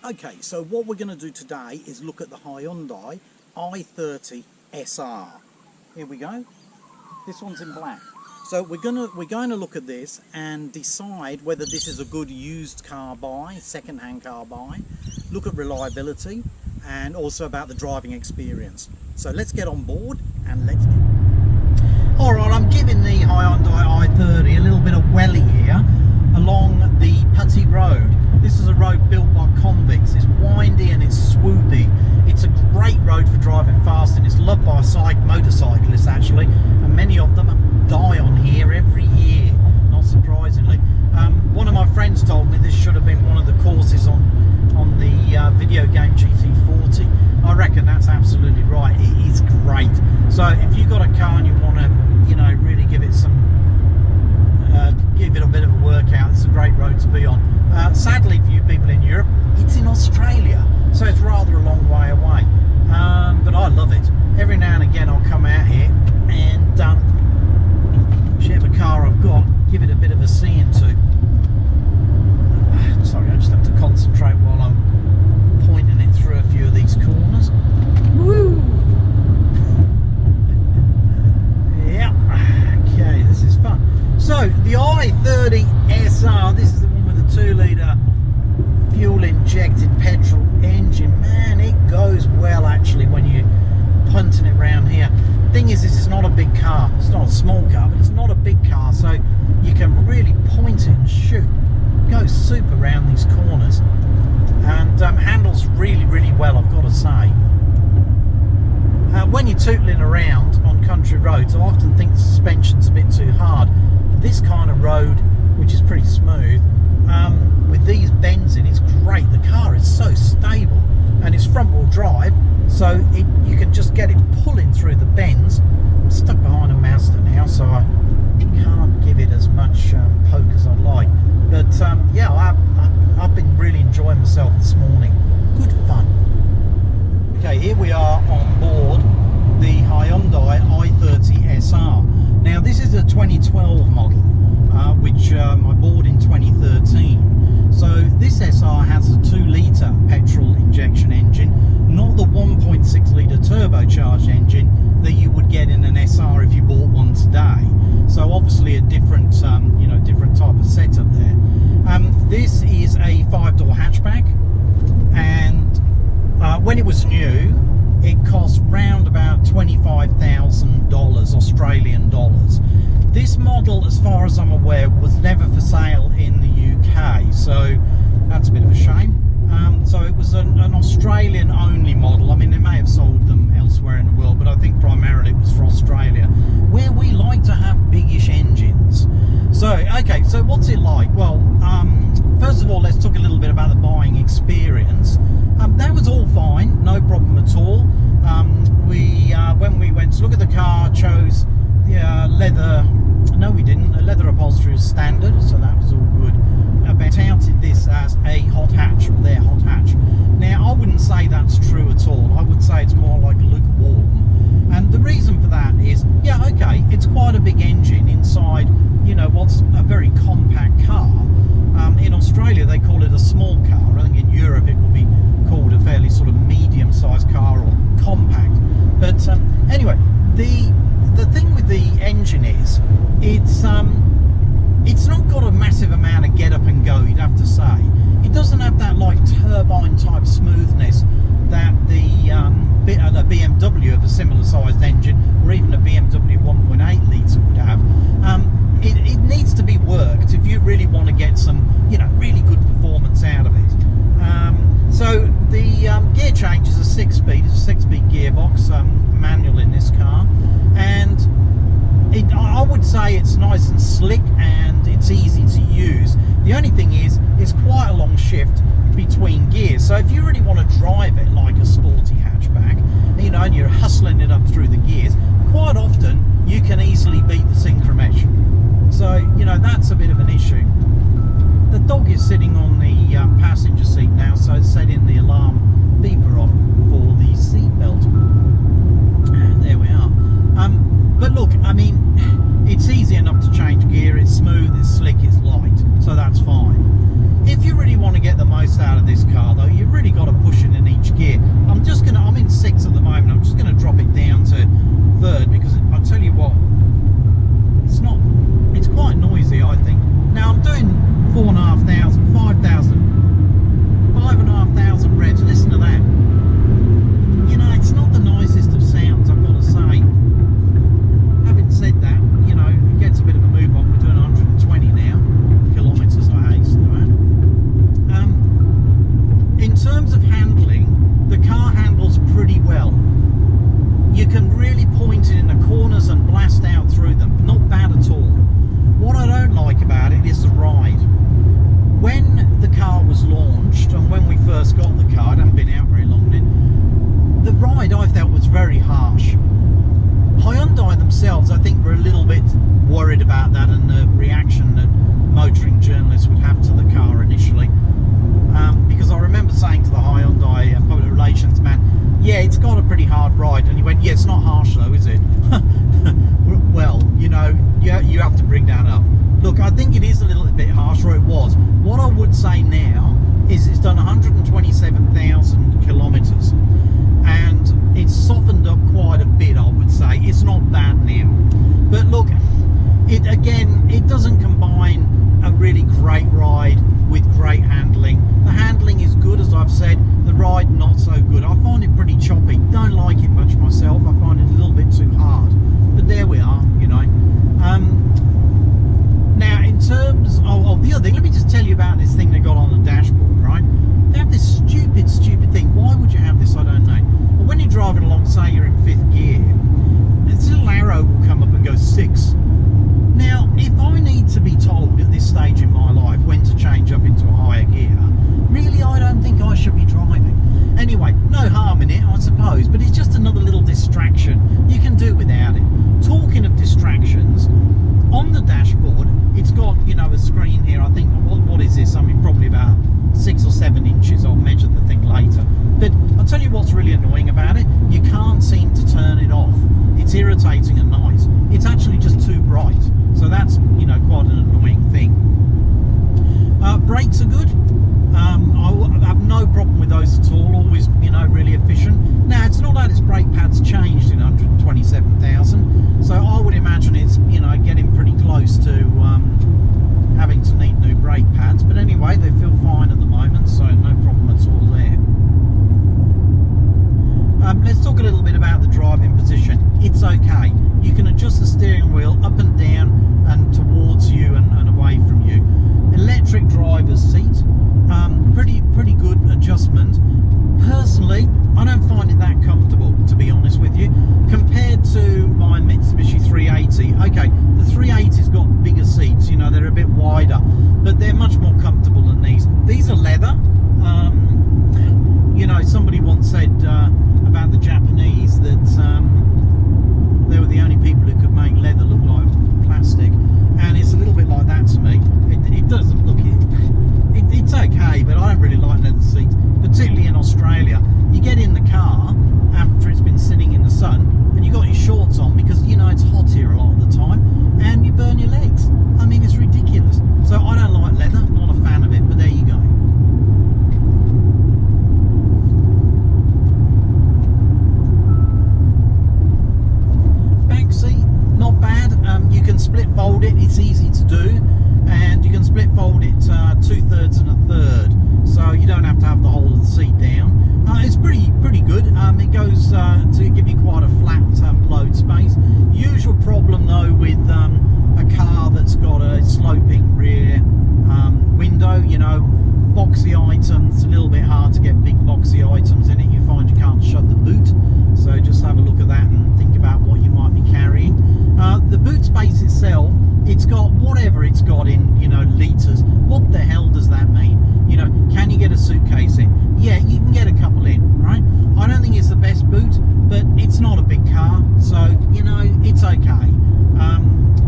Okay, so what we're going to do today is look at the Hyundai i30 SR. Here we go. This one's in black. So we're going to look at this and decide whether this is a good used car buy, second-hand car buy, look at reliability, and also about the driving experience. So let's get on board and let's get... Alright, I'm giving the Hyundai i30 a little bit of welly here along the Putty Road. This is a road built by convicts. It's windy and it's swoopy. It's a great road for driving fast, and it's loved by motorcyclists actually, and many of them die on here every year, not surprisingly. One of my friends told me this should have been one of the courses on the video game GT40. I reckon that's absolutely right. It is great. So if you've got a car and you want to, you know, really give it a bit of a workout, it's a great road to be on. Sadly for you people in Europe, it's in Australia, so it's rather a long way away. But I love it. Every now and again I'll come out here and whichever car I've got, give it a bit of a see into. Sorry, I just have to concentrate while I'm pointing it through a few of these corners. Woo! Yeah, okay, this is fun. So, the i30 SR, this is the one with the 2-litre fuel-injected petrol engine. Man, it goes well actually when you're punting it around here. Thing is, this is not a big car. It's not a small car, but it's not a big car, so you can really point it and shoot. It goes super around these corners, and handles really, really well, I've got to say. When you're tootling around on country roads, I often think the suspension's a bit too hard. This kind of road, which is pretty smooth, with these bends in, it's great. The car is so stable, and it's front-wheel drive, so you can just get it pulling through the bends. I'm stuck behind a Mazda now, so I can't give it as much poke as I'd like. But yeah, I've been really enjoying myself this morning. Good fun. Okay, here we are on board the Hyundai i30 SR. Now this is a 2012 model, which I bought in 2013. So this SR has a 2-litre petrol injection engine, not the 1.6-litre turbocharged engine that you would get in an SR if you bought one today. So obviously a different, you know, different type of setup there. This is a 5-door hatchback, and when it was new, it cost round about $25,000 Australian dollars. This model, as far as I'm aware, was never for sale in the UK, so that's a bit of a shame. So it was an Australian only model. I mean, they may have sold them elsewhere in the world, but I think primarily it was for Australia, where we like to have biggish engines. So, okay, so what's it like? Well, first of all, let's talk a little bit about the buying experience. That was all fine, no problem at all. When we went to look at the car, chose the leather. No, we didn't. The leather upholstery was standard, so that was all good. They touted this as a hot hatch, or their hot hatch. Now, I wouldn't say that's true at all. I would say it's more like lukewarm. And the reason for that is, yeah, okay, it's quite a big engine inside, you know, what's a very compact car. In Australia, they call it a small car. I think in Europe it will be called a fairly sort of medium-sized car or compact. But anyway, the thing with the engine is it's not got a massive amount of get up and go, you'd have to say. It doesn't have that like turbine type smoothness that the BMW of a similar sized engine, or even a BMW 1.8 litre would have. It needs to be worked if you really want to get some, you know, really good performance out of it. So the gear change is a 6-speed, it's a 6-speed gearbox, manual in this car, and I would say it's nice and slick and it's easy to use. The only thing is, it's quite a long shift between gears, so if you really want to drive it like a sporty hatchback, you know, and you're hustling it up through the gears, quite often you can easily beat the synchro mesh. So, you know, that's a bit of an issue. The dog is sitting on the passenger seat now, so it's setting the alarm beeper off for the seat belt. And there we are. But look, I mean, it's easy enough to change gear. It's smooth, it's slick, it's light, so that's fine. If you really want to get the most out of this car, though, you really ride, and he went, yeah, it's not harsh though, is it? Well, you know, you have to bring that up. Look, I think it is a little bit harsh, or it was. What I would say now is it's done 127,000 kilometres, and it's softened up quite a bit, I would say. It's not bad now. But look, it doesn't combine a really great ride with great handling. The handling is good, as I've said. The ride, not so good. I find it pretty choppy. Don't like it much myself. I find it a little bit too hard. But there we are, you know. Now, in terms of the other thing, let me just tell you about this thing they got on the dashboard, right? They have this stupid thing. Why would you have this? I don't know. But when you're driving along, say you're in 5th gear, this little arrow will come up and go 6. Now, if I need to be told at this stage in my life when to change up into a higher gear, really, I don't think I should be driving. Anyway, no harm in it, I suppose, but it's just another little distraction. You can do without it. Talking of distractions, on the dashboard, it's got, you know, a screen here. I think, what is this? I mean, probably about 6 or 7 inches. I'll measure the thing later. But I'll tell you what's really annoying about it. You can't seem to turn it off. It's irritating at night. It's actually just too bright. So that's, you know, quite an annoying thing. Brakes are good. I have no problem with those at all. Always, you know, really efficient. Now, it's not that its brake pads changed in 127,000. So I would imagine it's, you know, getting pretty close to having to need new brake pads. But anyway, they feel fine at the moment, so no problem at all there. Let's talk a little bit about the driving position. It's okay. You can adjust the steering wheel up and down and towards you and away from you. Electric driver's seat, pretty good adjustment. Personally, I don't find it that comfortable, to be honest with you, compared to my Mitsubishi 380. Okay, the 380's got bigger seats, you know, they're a bit wider, but they're much more comfortable than these. These are leather. You know, somebody once said about the Japanese that they were the only people who could make leather look like plastic, and it's a little bit like that to me. It doesn't look it's okay, but I don't really like leather seats, particularly in Australia. You get in the car after it's been sitting in the sun, and you got your shorts on because, you know, it's hot here a lot of the time, and you burn your legs. I mean, it's ridiculous. So I don't like leather, not a fan of it, but there you go. Back seat, not bad. You can split fold it, it's easy to do, and you can split fold it 2/3 and 1/3, so you don't have to have the whole of the seat down. It's pretty good. It goes to give you quite a flat load space. Usual problem though with a car that's got a sloping rear window, you know, boxy items. It's a little bit hard to get big boxy items in it. You find you can't shut the boot, so just have a look at that and think about what you might be carrying. The boot space itself, it's got whatever it's got in, you know, litres. What the hell does that mean? You know, can you get a suitcase in? Yeah, you can get a couple in, right? I don't think it's the best boot, but it's not a big car, so, you know, it's okay.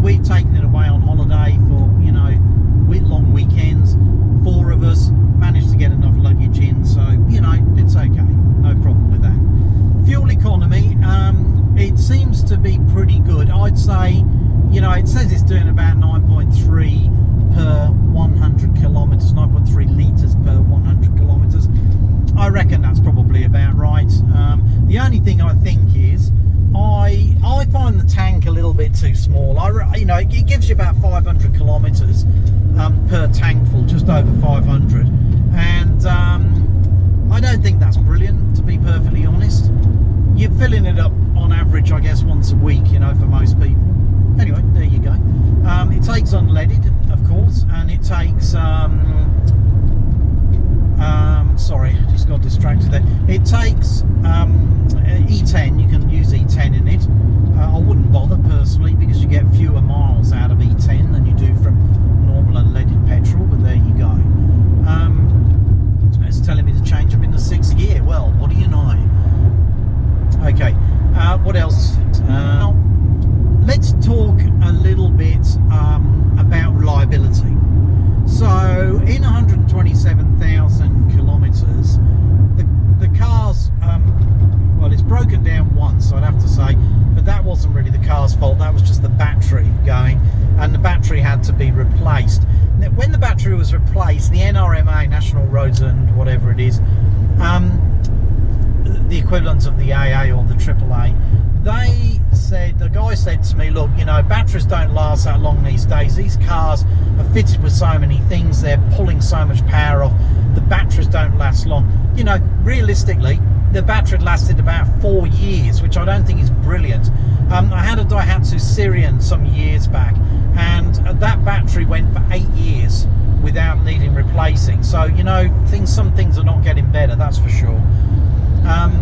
We've taken it away on holiday for, you know, long weekends. 4 of us managed to get enough luggage in, so, you know, it's okay. No problem with that. Fuel economy, it seems to be pretty good. I'd say, you know, it says it's doing about 9.3 per 100 kilometres, 9.3 litres per 100 kilometres. I reckon that's probably about right. The only thing I think is, I find the tank a little bit too small. You know, it gives you about 500 kilometres per tankful, just over 500, and I don't think that's brilliant, to be perfectly honest. You're filling it up on average, I guess, once a week, you know, for most people. Anyway, there you go. It takes unleaded, of course, and it takes sorry, just got distracted there. It takes E10. You can use E10 in it. I wouldn't bother personally, because you get fewer miles out of E10 than you do from normal unleaded petrol, but there you go. It's telling me to change up into 6th gear. Well, what do you know? Okay, what else? Let's talk a little bit about reliability. So in 127,000 kilometres, the car's, well, it's broken down once. be replaced. Now, when the battery was replaced, the NRMA, National Roads and whatever it is, the equivalent of the AA or the AAA, the guy said to me, look, you know, batteries don't last that long these days. These cars are fitted with so many things, they're pulling so much power off, the batteries don't last long. You know, realistically, the battery lasted about 4 years, which I don't think is brilliant. I had a Daihatsu Syrian some years back, and that battery went for 8 years without needing replacing. So, you know, some things are not getting better, that's for sure.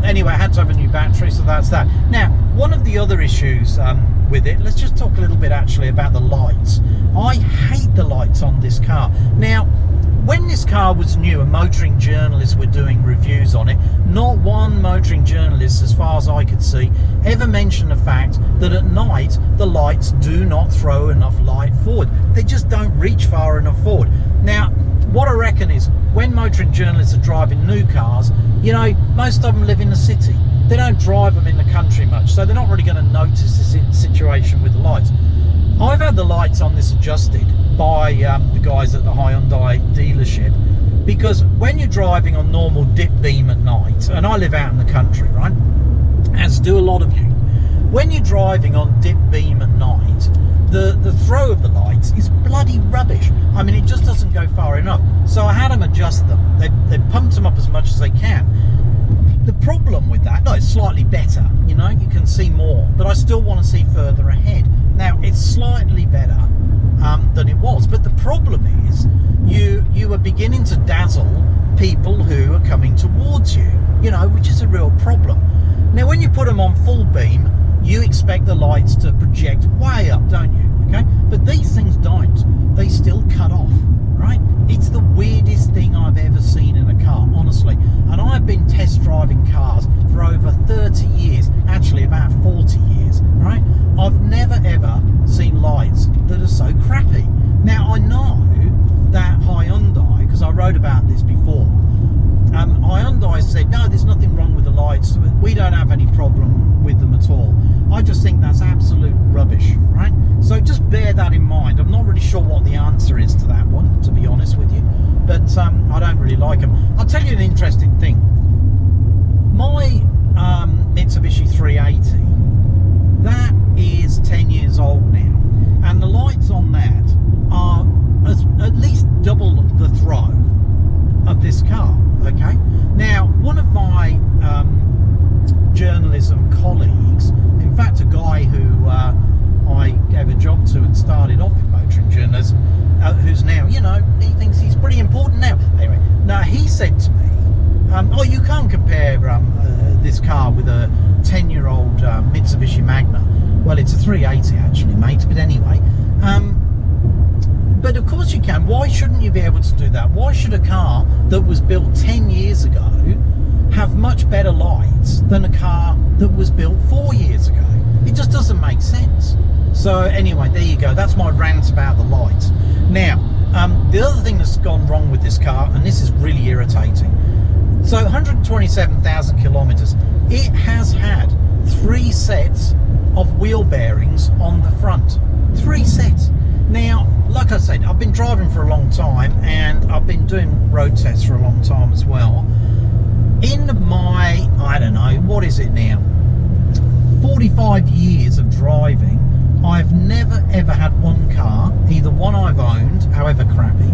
Anyway, I had to have a new battery, so that's that. Now, one of the other issues with it, let's just talk a little bit actually about the lights. I hate the lights on this car. Now, when this car was new and motoring journalists were doing reviews on it, not one motoring journalist, as far as I could see, ever mentioned the fact that at night the lights do not throw enough light forward. They just don't reach far enough forward. Now, what I reckon is, when motoring journalists are driving new cars, you know, most of them live in the city. They don't drive them in the country much, so they're not really going to notice this situation with the lights. I've had the lights on this adjusted by the guys at the Hyundai dealership, because when you're driving on normal dip beam at night, and I live out in the country, right, as do a lot of you, when you're driving on dip beam at night, the throw of the lights is bloody rubbish. I mean, it just doesn't go far enough. So I had them adjust them. They pumped them up as much as they can. The problem with that, no, it's slightly better, you know, you can see more, but I still want to see further ahead. Now, it's slightly better than it was, but the problem is you are beginning to dazzle people who are coming towards you, you know, which is a real problem. Now, when you put them on full beam, you expect the lights to project way up, don't you? Okay, but these things don't. They still cut off, right? It's the weirdest thing I've ever seen in a car, honestly. And I've been test driving cars for over 30 years, actually about 40 years, right? I've never ever seen lights that are so crappy. Now, I know that Hyundai, because I wrote about this before, Hyundai said, no, there's nothing wrong with the lights, we don't have any problem with them at all. I just think that's absolute rubbish, right? So just bear that in mind. I'm not really sure what the answer is to that one, to be honest with you, but I don't really like them. I'll tell you an interesting thing. My Mitsubishi 380, that is 10 years old now, and the lights on that are at least double the throw of this car. Okay, now one of my journalism colleagues, in fact a guy who I gave a job to and started off in motoring journalism, who's now, you know, he thinks he's pretty important now. Anyway, now he said to me, oh, you can't compare this car with a 10-year-old Mitsubishi Magna. Well, it's a 380 actually, mate, but anyway. But of course you can. Why shouldn't you be able to do that? Why should a car that was built 10 years ago have much better lights than a car that was built 4 years ago? It just doesn't make sense. So anyway, there you go. That's my rant about the lights. Now, the other thing that's gone wrong with this car, and this is really irritating. So 127,000 kilometers. It has had 3 sets of wheel bearings on the front. 3 sets. Now, like I said, I've been driving for a long time, and I've been doing road tests for a long time as well. In my, I don't know, what is it now, 45 years of driving, I've never ever had one car, either one I've owned, however crappy,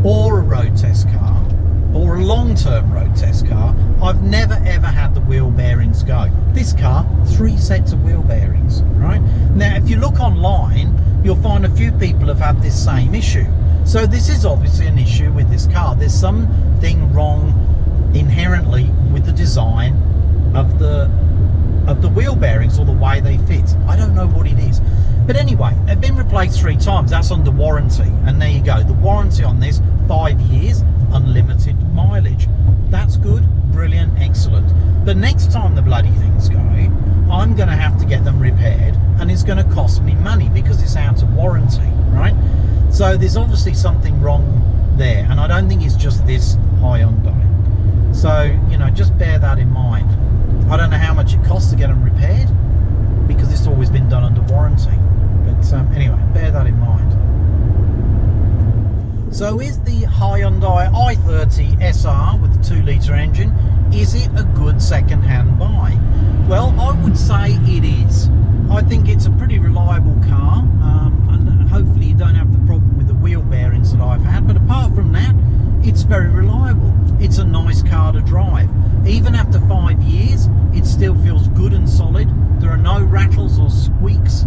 or a road test car, or a long-term road test car, I've never ever had the wheel bearings go. This car, 3 sets of wheel bearings, right? Now, if you look online, you'll find a few people have had this same issue. So this is obviously an issue with this car. There's something wrong inherently with the design of the wheel bearings or the way they fit. I don't know what it is. But anyway, they've been replaced 3 times. That's under warranty. And there you go. The warranty on this, 5 years, unlimited mileage. That's good, brilliant, excellent. But next time the bloody things go, I'm going to have to get them repaired, and it's going to cost me money because it's out of warranty, right? So there's obviously something wrong there, and I don't think it's just this Hyundai. So, you know, just bear that in mind. I don't know how much it costs to get them repaired because it's always been done under warranty. But anyway, bear that in mind. So is the Hyundai i30 SR with the 2-litre engine, is it a good second-hand buy? Well, I would say it is. I think it's a pretty reliable car, and hopefully you don't have the problem with the wheel bearings that I've had, but apart from that, it's very reliable. It's a nice car to drive. Even after 5 years, it still feels good and solid. There are no rattles or squeaks.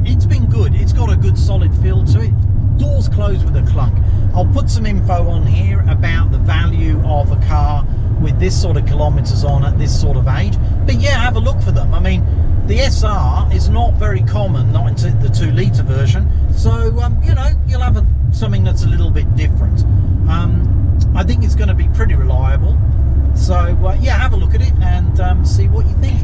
It's been good. It's got a good solid feel to it. Doors close with a clunk. I'll put some info on here about the value of a car with this sort of kilometres on at this sort of age. But yeah, have a look for them. I mean, the SR is not very common, not into the 2-litre version. So, you know, you'll have something that's a little bit different. I think it's going to be pretty reliable. So, yeah, have a look at it and see what you think.